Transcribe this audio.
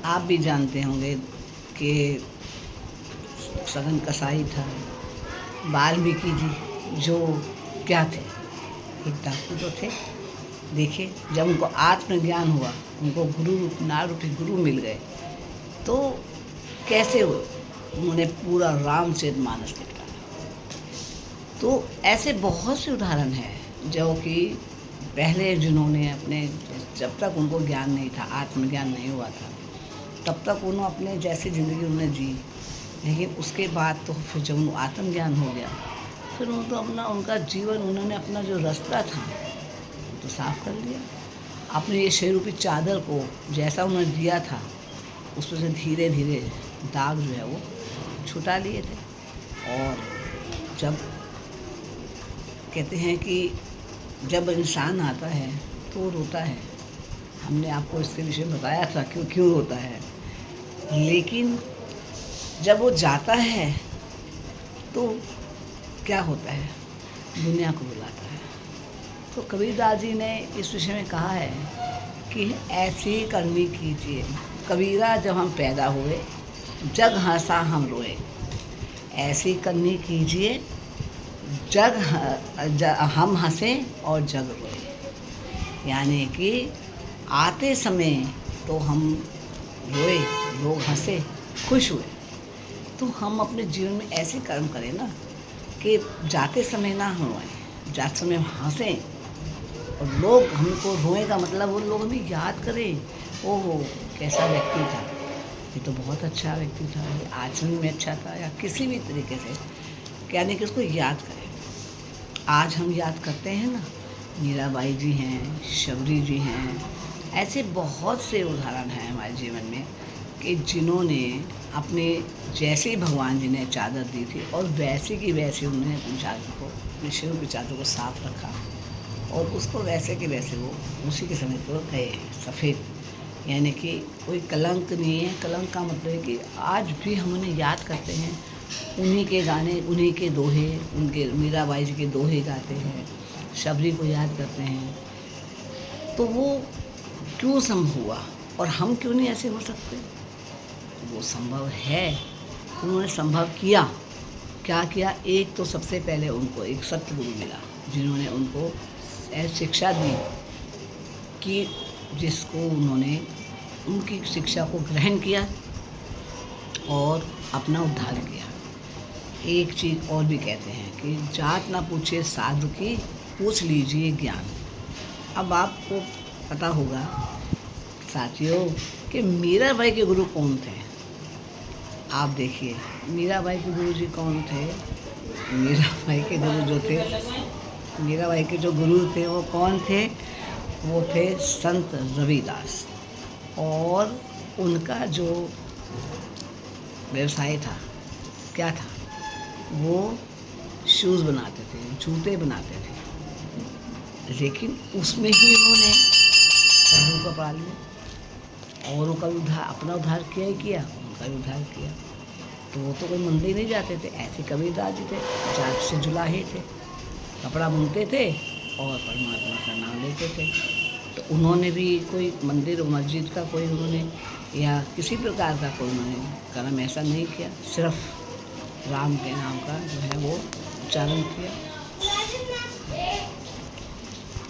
आप भी जानते होंगे कि सगन कसाई था, वाल्मीकि जी जो क्या थे, एक डाकू तो थे। देखिए, जब उनको आत्मज्ञान हुआ, उनको गुरु नारूपी गुरु मिल गए, तो कैसे उन्होंने पूरा रामचरितमानस लिखा। तो ऐसे बहुत से उदाहरण हैं जो कि पहले जिन्होंने अपने, जब तक उनको ज्ञान नहीं था, आत्मज्ञान नहीं हुआ था, तब तक उन्होंने अपने जैसी ज़िंदगी उन्होंने जी। लेकिन उसके बाद तो फिर जब उनको आत्मज्ञान हो गया, फिर उन्होंने तो अपना उनका जीवन, उन्होंने अपना जो रास्ता था तो साफ कर लिया। अपने ये शरीर रूपी चादर को जैसा उन्होंने दिया था, उस पर से धीरे धीरे दाग जो है वो छुटा लिए थे। और जब कहते हैं कि जब इंसान आता है तो रोता है, हमने आपको इसके विषय में बताया था क्यों क्यों रोता है। लेकिन जब वो जाता है तो क्या होता है, दुनिया को बुलाता है। तो कबीरदास जी ने इस विषय में कहा है कि ऐसी करनी कीजिए कबीरा, जब हम पैदा हुए जग हंसा हम रोए। ऐसी करनी कीजिए हम हंसें और जग रोए। यानी कि आते समय तो हम रोए, लोग हंसे, खुश हुए। तो हम अपने जीवन में ऐसे कर्म करें ना कि जाते समय ना हम रोएं, जाते समय हम हंसें और लोग हमको रोए का मतलब वो लोग हमें याद करें, ओहो कैसा व्यक्ति था, ये तो बहुत अच्छा व्यक्ति था, ये आचरण में अच्छा था, या किसी भी तरीके से यानी कि उसको याद करें। आज हम याद करते हैं ना, मीराबाई जी हैं, शबरी जी हैं, ऐसे बहुत से उदाहरण हैं हमारे जीवन में कि जिन्होंने अपने जैसे ही भगवान जी ने चादर दी थी और वैसे की वैसे उन्होंने अपनी चादर को, अपने शरीर की चादर को साफ रखा और उसको वैसे के वैसे वो उसी के समय पर गए हैं सफ़ेद। यानी कि कोई कलंक नहीं है। कलंक का मतलब है कि आज भी हम उन्हें याद करते हैं, उन्हीं के गाने, उन्हीं के दोहे, उनके मीराबाई जी के दोहे गाते हैं, शबरी को याद करते हैं। तो वो क्यों संभव हुआ और हम क्यों नहीं ऐसे हो सकते? वो संभव है, उन्होंने संभव किया। क्या किया? एक तो सबसे पहले उनको एक सतगुरु मिला जिन्होंने उनको शिक्षा दी कि जिसको उन्होंने उनकी शिक्षा को ग्रहण किया और अपना उद्धार किया। एक चीज़ और भी कहते हैं कि जात ना पूछे साधु की, पूछ लीजिए ज्ञान। अब आपको पता होगा साथियों कि मीराबाई के गुरु कौन थे। आप देखिए मीराबाई के गुरु जी कौन थे। मीराबाई के गुरु जो थे, मीराबाई के जो गुरु थे वो कौन थे? वो थे संत रविदास। और उनका जो व्यवसाय था, क्या था? वो शूज़ बनाते थे, जूते बनाते थे। लेकिन उसमें ही उन्होंने साधु को पा लिया, औरों का भी उद्धार, अपना उद्धार किया ही किया, उनका भी उद्धार किया। तो वो तो कोई मंदिर नहीं जाते थे, ऐसे कबीरदास जी थे, जात से जुलाहे थे, कपड़ा बुनते थे और परमात्मा का नाम लेते थे। तो उन्होंने भी कोई मंदिर और मस्जिद का कोई उन्होंने या किसी प्रकार का कोई उन्होंने कर्म ऐसा नहीं किया, सिर्फ राम के नाम का जो है वो उच्चारण किया।